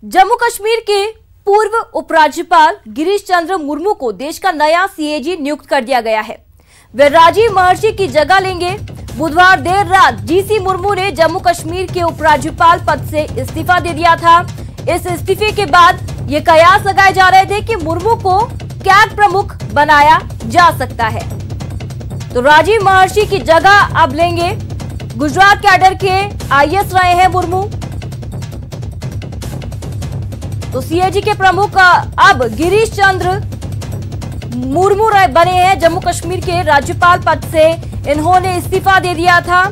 जम्मू कश्मीर के पूर्व उपराज्यपाल गिरीश चंद्र मुर्मू को देश का नया सीएजी नियुक्त कर दिया गया है। वे राजीव महर्षि की जगह लेंगे। बुधवार देर रात जीसी मुर्मू ने जम्मू कश्मीर के उपराज्यपाल पद से इस्तीफा दे दिया था। इस इस्तीफे के बाद ये कयास लगाए जा रहे थे कि मुर्मू को कैग प्रमुख बनाया जा सकता है। तो राजीव महर्षि की जगह अब लेंगे। गुजरात कैडर के आईएएस रहे हैं मुर्मू। तो सीएजी के प्रमुख अब गिरीश चंद्र मुर्मू बने हैं। जम्मू कश्मीर के राज्यपाल पद से इन्होंने इस्तीफा दे दिया था।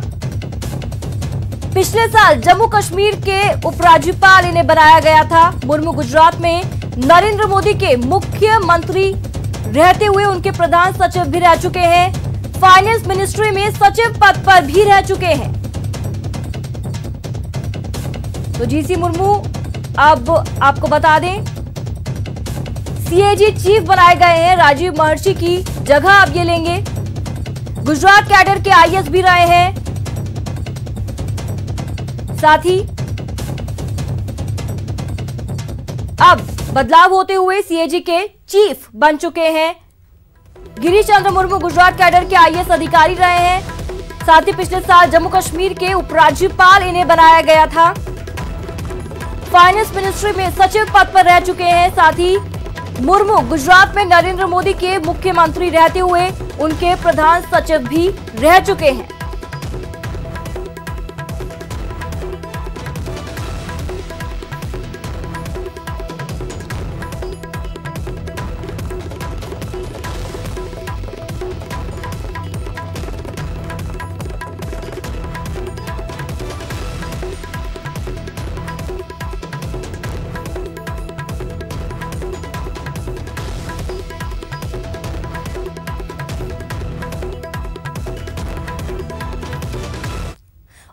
पिछले साल जम्मू कश्मीर के उपराज्यपाल इन्हें बनाया गया था। मुर्मू गुजरात में नरेंद्र मोदी के मुख्यमंत्री रहते हुए उनके प्रधान सचिव भी रह चुके हैं। फाइनेंस मिनिस्ट्री में सचिव पद पर भी रह चुके हैं। तो जीसी मुर्मू अब आपको बता दें सीएजी चीफ बनाए गए हैं। राजीव महर्षि की जगह अब ये लेंगे। गुजरात कैडर के आईएएस भी रहे हैं। साथ ही अब बदलाव होते हुए सीएजी के चीफ बन चुके हैं। गिरीश चंद्र मुर्मू गुजरात कैडर के आईएएस अधिकारी रहे हैं। साथ ही पिछले साल जम्मू कश्मीर के उपराज्यपाल इन्हें बनाया गया था। फाइनेंस मिनिस्ट्री में सचिव पद पर रह चुके हैं। साथ ही मुर्मू गुजरात में नरेंद्र मोदी के मुख्यमंत्री रहते हुए उनके प्रधान सचिव भी रह चुके हैं।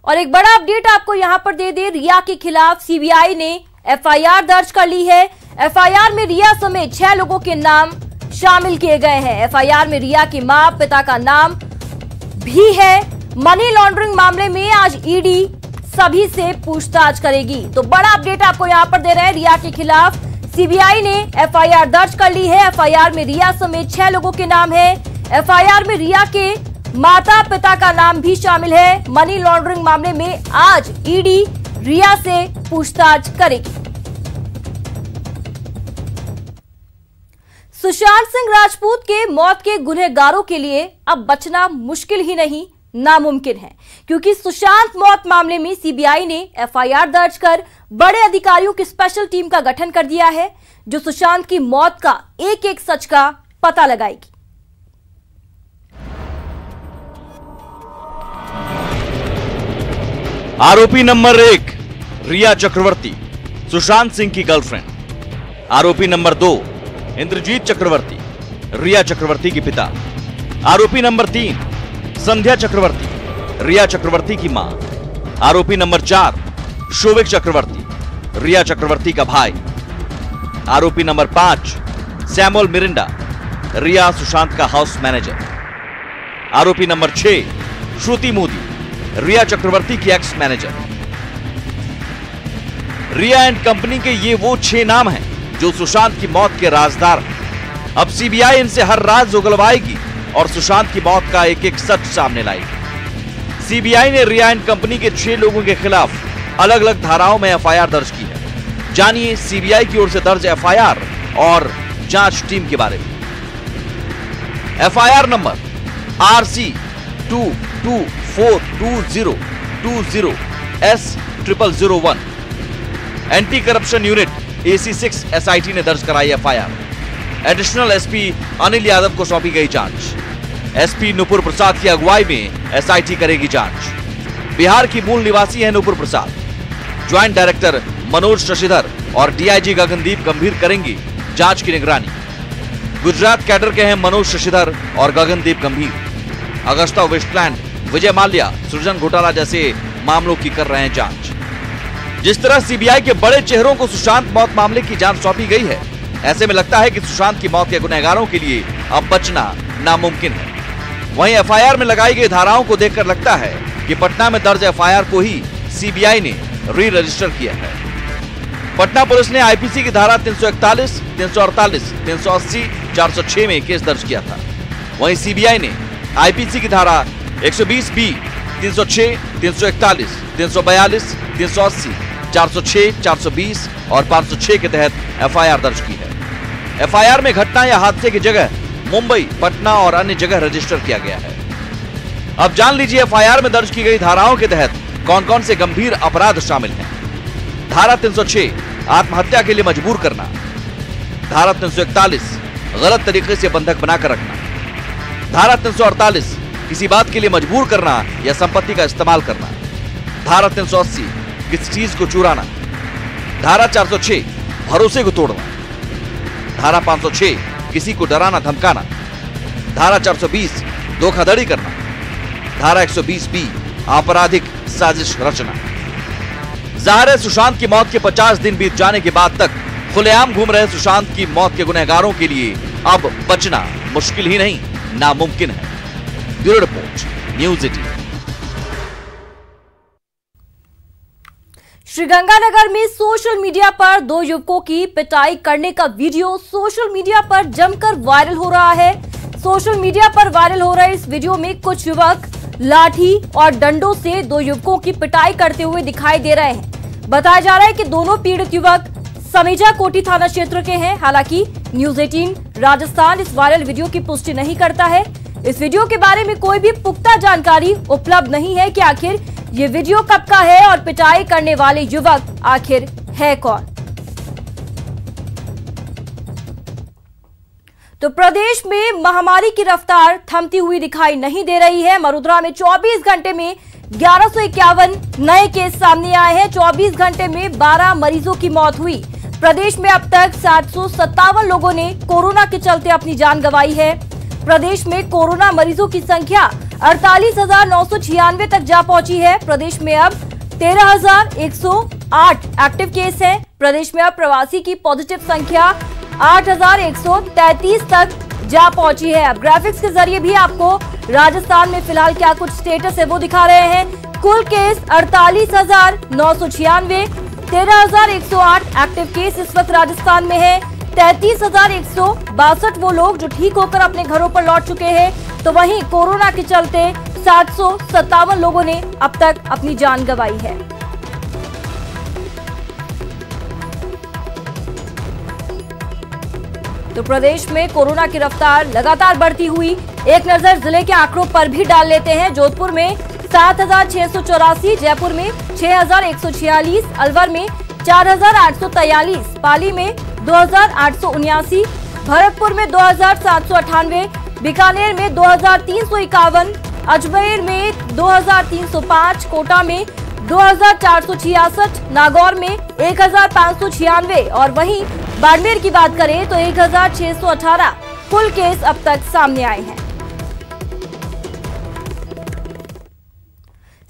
और एक बड़ा अपडेट आपको यहां पर दे दे, रिया के खिलाफ सीबीआई ने एफआईआर दर्ज कर ली है। एफआईआर में रिया समेत 6 लोगों के नाम शामिल किए गए हैं। एफआईआर में रिया की मां, पिता का नाम भी है। मनी लॉन्ड्रिंग मामले में आज ईडी सभी से पूछताछ करेगी। तो बड़ा अपडेट आपको यहां पर दे रहे हैं, रिया के खिलाफ सीबीआई ने एफआईआर दर्ज कर ली है। एफआईआर में रिया समेत 6 लोगों के नाम है। एफआईआर में रिया के माता पिता का नाम भी शामिल है। मनी लॉन्ड्रिंग मामले में आज ईडी रिया से पूछताछ करेगी। सुशांत सिंह राजपूत के मौत के गुनहगारों के लिए अब बचना मुश्किल ही नहीं नामुमकिन है, क्योंकि सुशांत मौत मामले में सीबीआई ने एफआईआर दर्ज कर बड़े अधिकारियों की स्पेशल टीम का गठन कर दिया है, जो सुशांत की मौत का एक एक सच का पता लगाएगी। आरोपी नंबर 1 रिया चक्रवर्ती, सुशांत सिंह की गर्लफ्रेंड। आरोपी नंबर 2 इंद्रजीत चक्रवर्ती, रिया चक्रवर्ती के पिता। आरोपी नंबर 3 संध्या चक्रवर्ती, रिया चक्रवर्ती की मां। आरोपी नंबर 4 शोभिक चक्रवर्ती, रिया चक्रवर्ती का भाई। आरोपी number 5 Samuel Miranda, Rhea Sushant का हाउस मैनेजर। आरोपी नंबर 6 श्रुति मोदी, रिया चक्रवर्ती की ex manager. Rhea and company के ये वो 6 नाम हैं जो सुशांत की मौत के राजदार हैं। अब सीबीआई इनसे हर राज उगलवाएगी और सुशांत की मौत का एक एक सच सामने लाएगी। सीबीआई ने रिया एंड कंपनी के 6 लोगों के खिलाफ अलग अलग धाराओं में एफआईआर दर्ज की है। जानिए सीबीआई की ओर से दर्ज एफआईआर और जांच टीम के बारे में। FIR number RC 22422020S0001 anti corruption unit AC6 SIT ने दर्ज कराई FIR. Additional SP Anil Yadav को सौंपी गई जांच। एसपी नुपुर प्रसाद की अगुवाई में SIT करेगी जांच। बिहार की मूल निवासी है नुपुर प्रसाद। ज्वाइंट डायरेक्टर मनोज शशिधर और डीआईजी गगनदीप गंभीर करेंगी जांच की निगरानी। गुजरात कैडर के हैं मनोज शशिधर और गगनदीप गंभीर। अगस्ता वेस्टलैंड, विजय माल्या, सृजन घोटाला जैसे मामलों की कर रहे हैं जांच। जिस तरह सीबीआई के बड़े चेहरों को सुशांत मौत मामले की जांच सौंपी गई है, ऐसे में लगता है कि सुशांत की मौत के गुनहगारों के लिए अब बचना नामुमकिन है। वहीं एफआईआर में लगाई गई धाराओं को देखकर लगता है कि पटना में दर्ज एफआईआर को ही सीबीआई ने री रजिस्टर किया है। पटना पुलिस ने आईपीसी की धारा 341, 348, 380, 406 में केस दर्ज किया था। वहीं सीबीआई ने आईपीसी की धारा 120B, 306, 341, 342, 380, 406, 420 और 506 के तहत एफआईआर दर्ज की है। एफआईआर में घटना या हादसे की जगह मुंबई, पटना और अन्य जगह रजिस्टर किया गया है। अब जान लीजिए एफआईआर में दर्ज की गई धाराओं के तहत कौन कौन से गंभीर अपराध शामिल हैं। धारा 306 आत्महत्या के लिए मजबूर करना, धारा 341 गलत तरीके से बंधक बनाकर रखना, धारा 348 किसी बात के लिए मजबूर करना या संपत्ति का इस्तेमाल करना, धारा 380 किसी चीज को चुराना, धारा 406 भरोसे को तोड़ना, धारा 506 किसी को डराना धमकाना, धारा 420 धोखाधड़ी करना, धारा 120B आपराधिक साजिश रचना। जाहिर है सुशांत की मौत के 50 दिन बीत जाने के बाद तक खुलेआम घूम रहे सुशांत की मौत के गुनहगारों के लिए अब बचना मुश्किल ही नहीं नामुमकिन है। Bureau report, news 18। श्रीगंगानगर में सोशल मीडिया पर 2 युवकों की पिटाई करने का वीडियो सोशल मीडिया पर जमकर वायरल हो रहा है। सोशल मीडिया पर वायरल हो रहे इस वीडियो में कुछ युवक लाठी और डंडों से 2 युवकों की पिटाई करते हुए दिखाई दे रहे हैं। बताया जा रहा है कि दोनों पीड़ित युवक समीजा कोठी थाना क्षेत्र के हैं। हालांकि न्यूज़ 18 राजस्थान इस वायरल वीडियो की पुष्टि नहीं करता है। इस वीडियो के बारे में कोई भी पुख्ता जानकारी उपलब्ध नहीं है कि आखिर ये वीडियो कब का है और पिटाई करने वाले युवक आखिर है कौन। तो प्रदेश में महामारी की रफ्तार थमती हुई दिखाई नहीं दे रही है। मरुद्रा में 24 घंटे में 1151 नए केस सामने आए हैं। 24 घंटे में 12 मरीजों की मौत हुई। प्रदेश में अब तक 757 लोगों ने कोरोना के चलते अपनी जान गंवाई है। प्रदेश में कोरोना मरीजों की संख्या 48,996 तक जा पहुंची है। प्रदेश में अब 13,108 एक्टिव केस हैं। प्रदेश में अब प्रवासी की पॉजिटिव संख्या 8,133 तक जा पहुंची है। अब ग्राफिक्स के जरिए भी आपको राजस्थान में फिलहाल क्या कुछ स्टेटस है वो दिखा रहे हैं। कुल केस 48,996, 13,108 एक्टिव केस इस वक्त राजस्थान में है। 33,162 वो लोग जो ठीक होकर अपने घरों पर लौट चुके हैं। तो वहीं कोरोना के चलते 757 लोगों ने अब तक अपनी जान गंवाई है। तो प्रदेश में कोरोना की रफ्तार लगातार बढ़ती हुई। एक नजर जिले के आंकड़ों पर भी डाल लेते हैं। जोधपुर में 7,684, जयपुर में 6,146, अलवर में 4,843, पाली में 2,879, भरतपुर में 2,798, बीकानेर में 2,351, अजमेर में 2,305, कोटा में 2,466, नागौर में 1,596 और वहीं बाड़मेर की बात करें तो 1,618 कुल केस अब तक सामने आए हैं।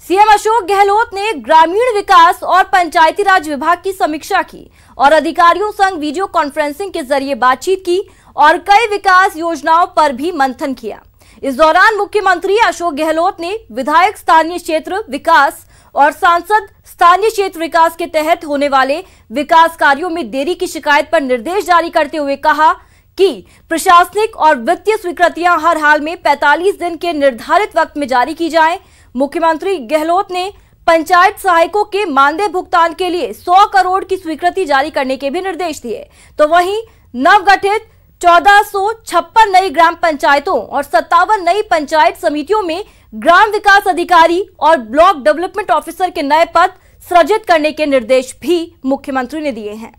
सीएम अशोक गहलोत ने ग्रामीण विकास और पंचायती राज विभाग की समीक्षा की और अधिकारियों संग वीडियो कॉन्फ्रेंसिंग के जरिए बातचीत की और कई विकास योजनाओं पर भी मंथन किया। इस दौरान मुख्यमंत्री अशोक गहलोत ने विधायक स्थानीय क्षेत्र विकास और सांसद स्थानीय क्षेत्र विकास के तहत होने वाले विकास कार्यों में देरी की शिकायत पर निर्देश जारी करते हुए कहा कि प्रशासनिक और वित्तीय स्वीकृतियां हर हाल में 45 दिन के निर्धारित वक्त में जारी की जाएं। मुख्यमंत्री गहलोत ने पंचायत सहायकों के मानदेय भुगतान के लिए 100 करोड़ की स्वीकृति जारी करने के भी निर्देश दिए। तो वहीं नवगठित 1456 नई ग्राम पंचायतों और 57 नई पंचायत समितियों में ग्राम विकास अधिकारी और ब्लॉक डेवलपमेंट ऑफिसर के नए पद सृजित करने के निर्देश भी मुख्यमंत्री ने दिए हैं।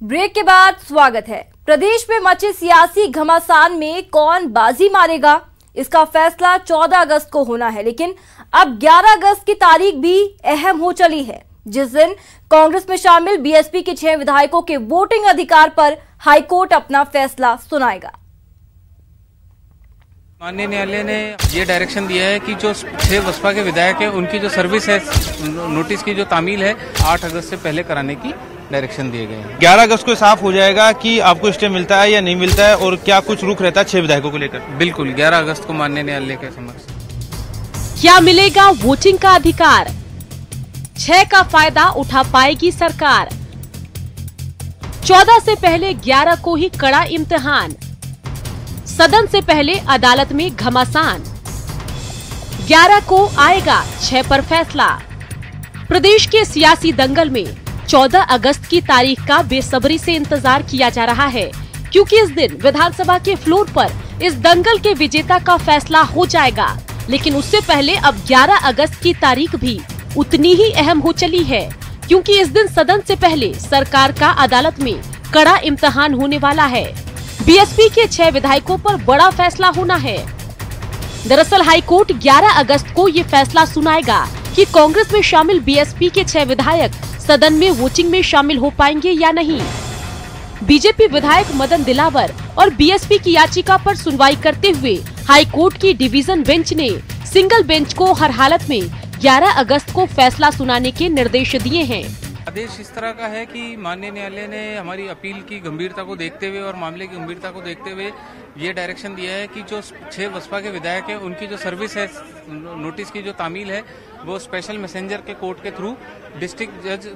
ब्रेक के बाद स्वागत है। प्रदेश में मचे सियासी घमासान में कौन बाजी मारेगा, इसका फैसला 14 अगस्त को होना है। लेकिन अब 11 अगस्त की तारीख भी अहम हो चली है, जिस दिन कांग्रेस में शामिल बीएसपी के 6 विधायकों के वोटिंग अधिकार पर हाईकोर्ट अपना फैसला सुनाएगा। माननीय न्यायालय ने ये डायरेक्शन दिया है कि जो 6 बसपा के विधायक हैं उनकी जो सर्विस है, नोटिस की जो तामील है 8 अगस्त से पहले कराने की डायरेक्शन दिए गए हैं। 11 अगस्त को साफ हो जाएगा कि आपको स्टे मिलता है या नहीं मिलता है और क्या कुछ रुख रहता है 6 विधायकों को लेकर। बिल्कुल 11 अगस्त को माननीय न्यायालय के समक्ष क्या मिलेगा वोटिंग का अधिकार, 6 का फायदा उठा पाएगी सरकार। 14 से पहले 11 को ही कड़ा इम्तिहान। सदन से पहले अदालत में घमासान। 11 को आएगा 6 पर फैसला। प्रदेश के सियासी दंगल में 14 अगस्त की तारीख का बेसब्री से इंतजार किया जा रहा है, क्योंकि इस दिन विधानसभा के फ्लोर पर इस दंगल के विजेता का फैसला हो जाएगा। लेकिन उससे पहले अब 11 अगस्त की तारीख भी उतनी ही अहम हो चली है, क्योंकि इस दिन सदन से पहले सरकार का अदालत में कड़ा इम्तिहान होने वाला है। बीएसपी के 6 विधायकों पर बड़ा फैसला होना है। दरअसल हाईकोर्ट 11 अगस्त को ये फैसला सुनाएगा कि कांग्रेस में शामिल बीएसपी के 6 विधायक सदन में वोटिंग में शामिल हो पाएंगे या नहीं। बीजेपी विधायक मदन दिलावर और बीएसपी की याचिका पर सुनवाई करते हुए हाईकोर्ट की डिवीजन बेंच ने सिंगल बेंच को हर हालत में 11 अगस्त को फैसला सुनाने के निर्देश दिए हैं। आदेश इस तरह का है कि माननीय न्यायालय ने हमारी अपील की गंभीरता को देखते हुए और मामले की गंभीरता को देखते हुए ये डायरेक्शन दिया है कि जो 6 बसपा के विधायक हैं उनकी जो सर्विस है, नोटिस की जो तामील है, वो स्पेशल मैसेंजर के कोर्ट के थ्रू डिस्ट्रिक्ट जज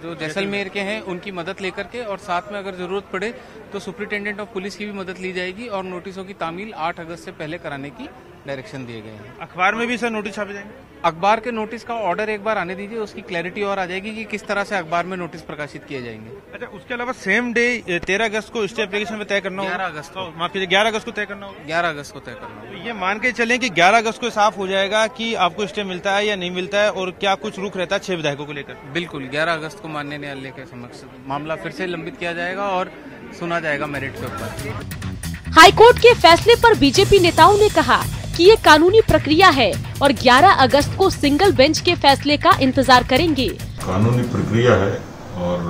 जो जैसलमेर के हैं उनकी मदद लेकर के, और साथ में अगर जरूरत पड़े तो सुपरिटेंडेंट ऑफ पुलिस की भी मदद ली जाएगी और नोटिसों की तामील 8 अगस्त से पहले कराने की डायरेक्शन दिए गए हैं। अखबार में भी सर नोटिस छापे जाएंगे? अखबार के नोटिस का ऑर्डर एक बार आने दीजिए, उसकी क्लैरिटी और आ जाएगी कि किस तरह से अखबार में नोटिस प्रकाशित किए जाएंगे। अच्छा, उसके अलावा सेम डे 13 अगस्त को स्टे एप्लीकेशन में तय करना होगा? 11 अगस्त को, माफ कीजिए, 11 अगस्त को तय करना होगा। 11 अगस्त को तय करना होगा। ये मान के चलें कि 11 अगस्त को साफ हो जाएगा कि आपको स्टे मिलता है या नहीं मिलता है, और क्या कुछ रुख रहता है 6 विधायकों को लेकर? बिल्कुल, 11 अगस्त को माननीय न्यायालय के समक्ष मामला फिर से लंबित किया जाएगा और सुना जाएगा मेरिट के ऊपर। हाईकोर्ट के फैसले पर बीजेपी नेताओं ने कहा कि ये कानूनी प्रक्रिया है और 11 अगस्त को सिंगल बेंच के फैसले का इंतजार करेंगे। कानूनी प्रक्रिया है और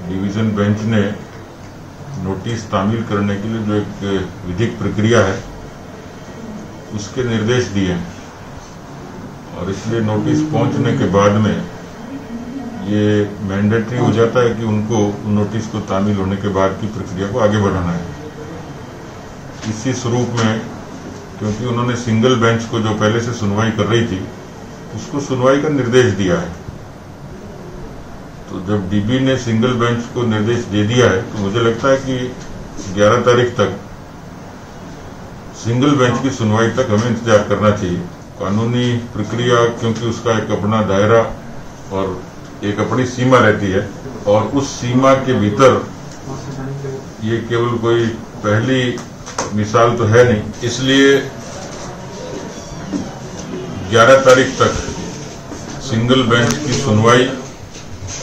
डिवीजन बेंच ने नोटिस तामील करने के लिए जो एक विधिक प्रक्रिया है उसके निर्देश दिए हैं, और इसलिए नोटिस पहुंचने के बाद में ये मैंडेटरी हो जाता है कि उनको नोटिस को तामील होने के बाद की प्रक्रिया को आगे बढ़ाना है। इसी स्वरूप में, क्योंकि उन्होंने सिंगल बेंच को जो पहले से सुनवाई कर रही थी उसको सुनवाई का निर्देश दिया है, तो जब डीबी ने सिंगल बेंच को निर्देश दे दिया है तो मुझे लगता है कि 11 तारीख तक सिंगल बेंच की सुनवाई तक हमें इंतजार करना चाहिए। कानूनी प्रक्रिया, क्योंकि उसका एक अपना दायरा और एक अपनी सीमा रहती है, और उस सीमा के भीतर ये केवल कोई पहली मिसाल तो है नहीं, इसलिए 11 तारीख तक सिंगल बेंच की सुनवाई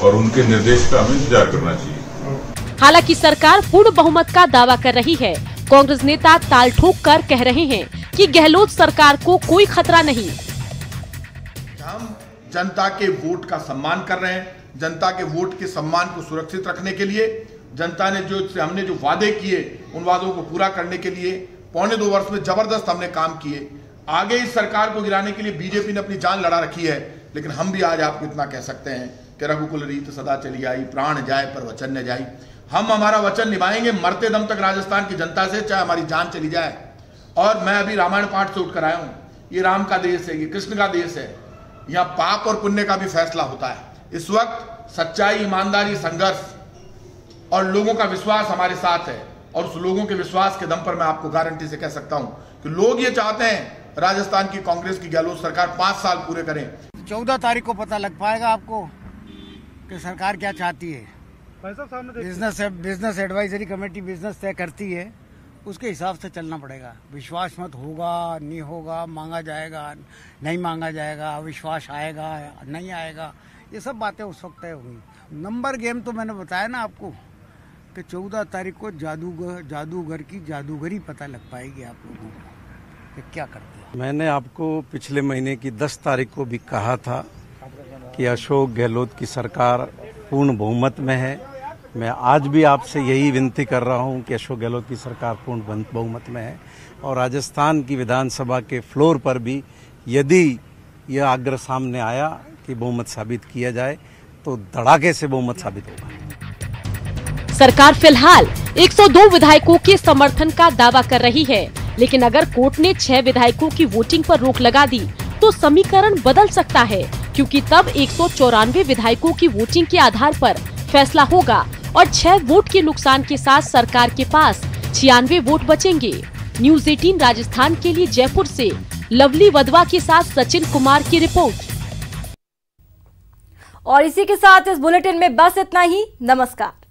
और उनके निर्देश का हमें इंतजार करना चाहिए। हालांकि सरकार पूर्ण बहुमत का दावा कर रही है। कांग्रेस नेता ताल ठोक कर कह रहे हैं कि गहलोत सरकार को कोई खतरा नहीं। हम जनता के वोट का सम्मान कर रहे हैं। जनता के वोट के सम्मान को सुरक्षित रखने के लिए जनता ने हमने जो वादे किए उन वादों को पूरा करने के लिए 1.25 वर्ष में जबरदस्त हमने काम किए। आगे इस सरकार को गिराने के लिए बीजेपी ने अपनी जान लड़ा रखी है, लेकिन हम भी आज आपको इतना कह सकते हैं कि रघुकुल रीत सदा चली आई, प्राण जाए पर वचन न जाई। हम हमारा वचन निभाएंगे मरते दम तक राजस्थान की जनता से, चाहे हमारी जान चली जाए। और मैं अभी रामायण पाठ से उठकर आया हूं। ये राम का देश है, ये कृष्ण का देश है, यहाँ पाप और पुण्य का भी फैसला होता है। इस वक्त सच्चाई, ईमानदारी, संघर्ष और लोगों का विश्वास हमारे साथ है, और उस लोगों के विश्वास के दम पर मैं आपको गारंटी से कह सकता हूं कि लोग ये चाहते हैं राजस्थान की कांग्रेस की गहलोत सरकार 5 साल पूरे करें। 14 तारीख को पता लग पाएगा आपको कि सरकार क्या चाहती है। बिजनेस एडवाइजरी कमेटी बिजनेस तय करती है, उसके हिसाब से चलना पड़ेगा। विश्वास मत होगा, नहीं होगा, मांगा जाएगा, नहीं मांगा जाएगा, विश्वास आएगा, नहीं आएगा, ये सब बातें उस वक्त तय होंगी। नंबर गेम तो मैंने बताया ना आपको कि 14 तारीख को जादूगर की जादूगरी पता लग पाएगी आप लोगों को कि क्या करते हैं। मैंने आपको पिछले महीने की 10 तारीख को भी कहा था कि अशोक गहलोत की सरकार पूर्ण बहुमत में है। मैं आज भी आपसे यही विनती कर रहा हूं कि अशोक गहलोत की सरकार पूर्ण बहुमत में है, और राजस्थान की विधानसभा के फ्लोर पर भी यदि यह आग्रह सामने आया कि बहुमत साबित किया जाए तो धड़ाके से बहुमत साबित होगा। सरकार फिलहाल 102 विधायकों के समर्थन का दावा कर रही है, लेकिन अगर कोर्ट ने 6 विधायकों की वोटिंग पर रोक लगा दी तो समीकरण बदल सकता है। क्योंकि तब 194 विधायकों की वोटिंग के आधार पर फैसला होगा और 6 वोट के नुकसान के साथ सरकार के पास 96 वोट बचेंगे। न्यूज़ 18 राजस्थान के लिए जयपुर से लवली वधवा के साथ सचिन कुमार की रिपोर्ट। और इसी के साथ इस बुलेटिन में बस इतना ही। नमस्कार।